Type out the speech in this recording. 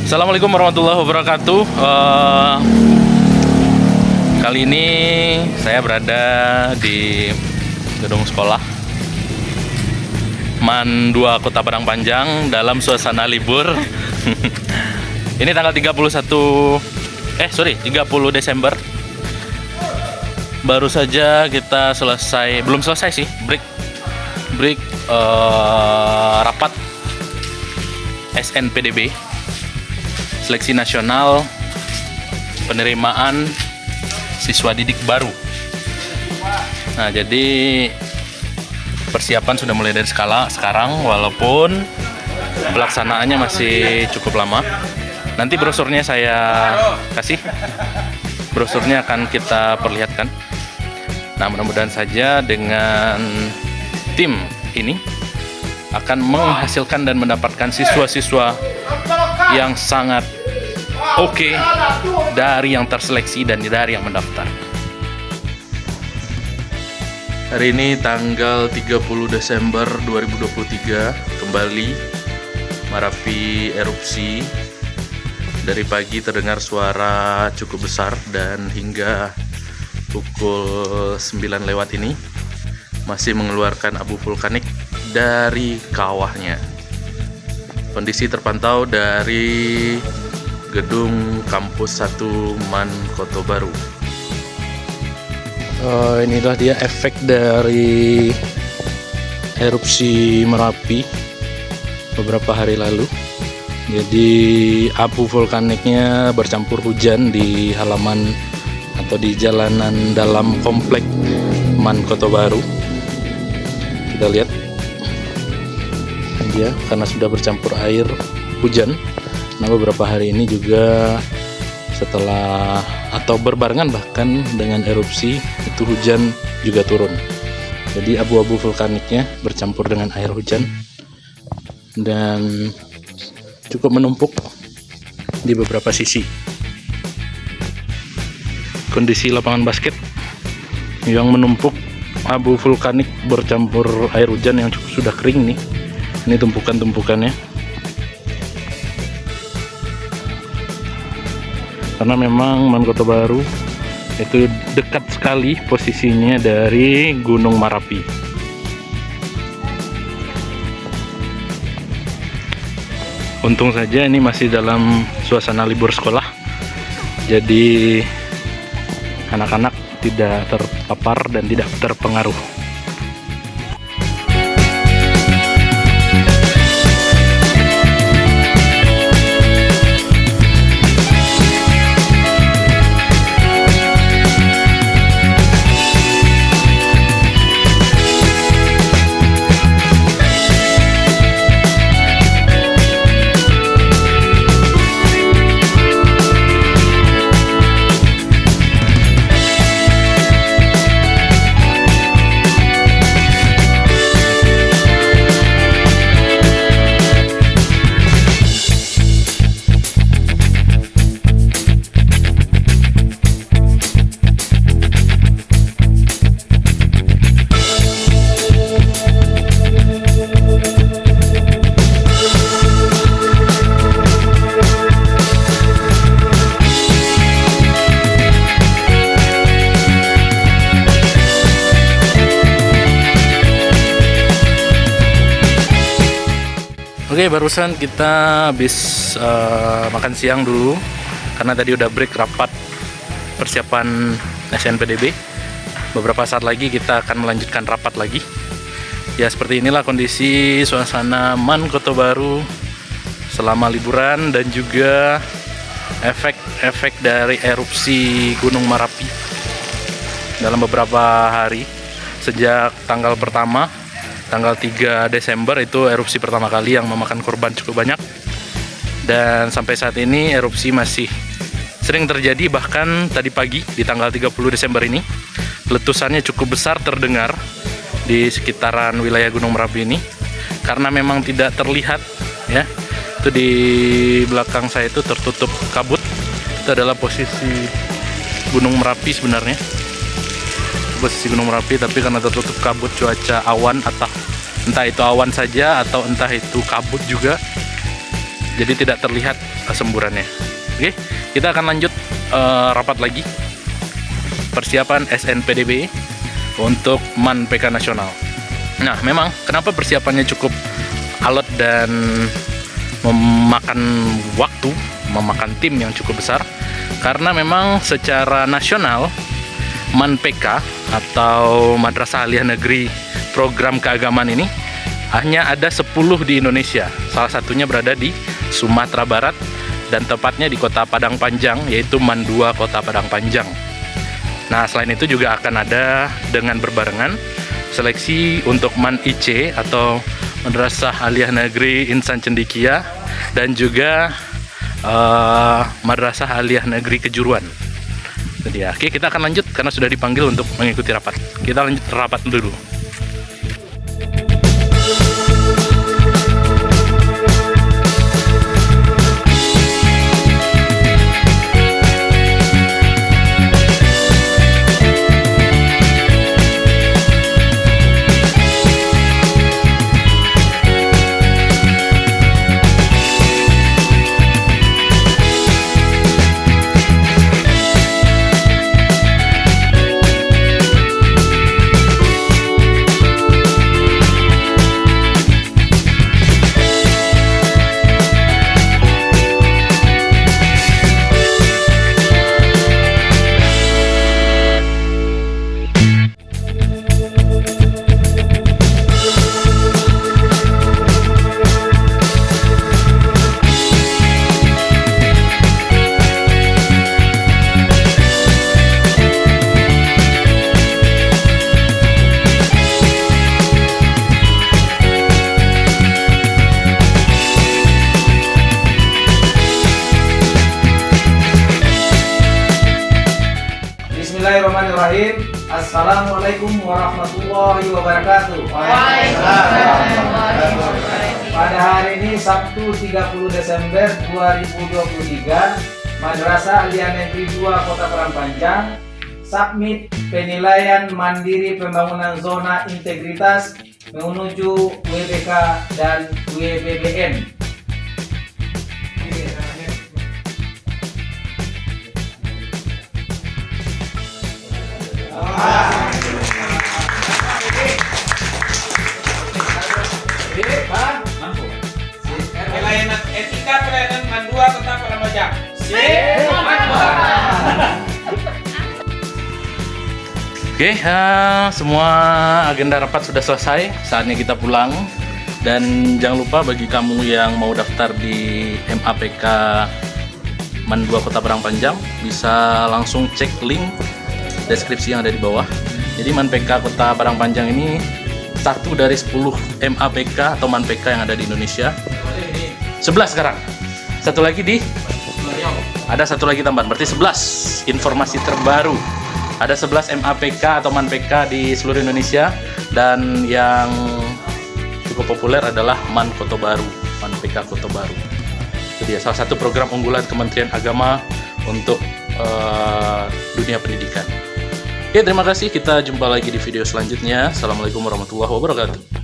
Assalamualaikum warahmatullahi wabarakatuh. Kali ini saya berada di gedung sekolah MAN 2 Kota Padang Panjang dalam suasana libur. Ini tanggal 30 Desember. Baru saja kita belum selesai sih, break rapat SNPDB, seleksi nasional penerimaan siswa didik baru. Nah, jadi persiapan sudah mulai dari sekarang, walaupun pelaksanaannya masih cukup lama. Nanti brosurnya saya kasih, brosurnya akan kita perlihatkan. Nah, mudah-mudahan saja dengan tim ini akan menghasilkan dan mendapatkan siswa-siswa yang sangat oke dari yang terseleksi dan dari yang mendaftar. Hari ini tanggal 30 Desember 2023, kembali Marapi erupsi. Dari pagi terdengar suara cukup besar dan hingga pukul 9 lewat ini masih mengeluarkan abu vulkanik dari kawahnya. Kondisi terpantau dari gedung kampus 1 MAN Kota Baru. Inilah dia efek dari erupsi Merapi beberapa hari lalu. Jadi abu vulkaniknya bercampur hujan di halaman atau di jalanan dalam komplek MAN Kota Baru. Kita lihat dia karena sudah bercampur air hujan. Nah, beberapa hari ini juga setelah atau berbarengan bahkan dengan erupsi itu hujan juga turun. Jadi abu-abu vulkaniknya bercampur dengan air hujan dan cukup menumpuk di beberapa sisi. Kondisi lapangan basket yang menumpuk abu vulkanik bercampur air hujan yang sudah kering nih. Ini tumpukan-tumpukannya. Karena memang MAN Kota Baru itu dekat sekali posisinya dari Gunung Merapi. Untung saja ini masih dalam suasana libur sekolah, jadi anak-anak tidak terpapar dan tidak terpengaruh. Oke, barusan kita habis makan siang dulu karena tadi udah break rapat persiapan SNPDB. Beberapa saat lagi kita akan melanjutkan rapat lagi. Ya, seperti inilah kondisi suasana MAN Kota Baru selama liburan dan juga efek dari erupsi Gunung Merapi dalam beberapa hari sejak tanggal pertama. Tanggal 3 Desember itu erupsi pertama kali yang memakan korban cukup banyak. Dan sampai saat ini erupsi masih sering terjadi, bahkan tadi pagi di tanggal 30 Desember ini letusannya cukup besar terdengar di sekitaran wilayah Gunung Merapi ini. Karena memang tidak terlihat ya. Itu di belakang saya itu tertutup kabut. Itu adalah posisi Gunung Merapi sebenarnya. Posisi Gunung Merapi, tapi karena tertutup kabut cuaca awan, atau entah itu awan saja atau entah itu kabut juga, jadi tidak terlihat semburannya. Oke, kita akan lanjut rapat lagi persiapan SNPDB untuk MAN PK nasional. Nah, memang kenapa persiapannya cukup alot dan memakan waktu, memakan tim yang cukup besar, karena memang secara nasional MAN PK atau Madrasah Aliyah Negeri program keagamaan ini hanya ada 10 di Indonesia. Salah satunya berada di Sumatera Barat dan tepatnya di Kota Padang Panjang, yaitu MAN 2 Kota Padang Panjang. Nah, selain itu juga akan ada dengan berbarengan seleksi untuk MAN IC atau Madrasah Aliyah Negeri Insan Cendekia dan juga Madrasah Aliyah Negeri Kejuruan. Jadi ya, oke, kita akan lanjut karena sudah dipanggil untuk mengikuti rapat. Kita lanjut rapat dulu. Bismillahirrahmanirrahim. Assalamualaikum warahmatullahi wabarakatuh. Pada hari ini Sabtu 30 Desember 2023, Madrasah Aliyah Negeri 2 Kota Padang Panjang submit penilaian mandiri pembangunan zona integritas menuju WBK dan WBBN. Pelayanan etika pelayanan MAN 2 Kota Padang Panjang. Oke, semua agenda rapat sudah selesai. Saatnya kita pulang. Dan jangan lupa bagi kamu yang mau daftar di MAPK MAN 2 Kota Padang Panjang, bisa langsung cek link deskripsi yang ada di bawah. Jadi MAN PK Kota Padang Panjang ini satu dari 10 MAPK atau MAN PK yang ada di Indonesia. 11 sekarang. Satu lagi ada satu lagi tambahan, berarti 11. Informasi terbaru. Ada 11 MAPK atau MAN PK di seluruh Indonesia, dan yang cukup populer adalah MAN Kota Baru, MAN PK Kota Baru. Itu dia salah satu program unggulan Kementerian Agama untuk dunia pendidikan. Oke, terima kasih. Kita jumpa lagi di video selanjutnya. Assalamualaikum warahmatullahi wabarakatuh.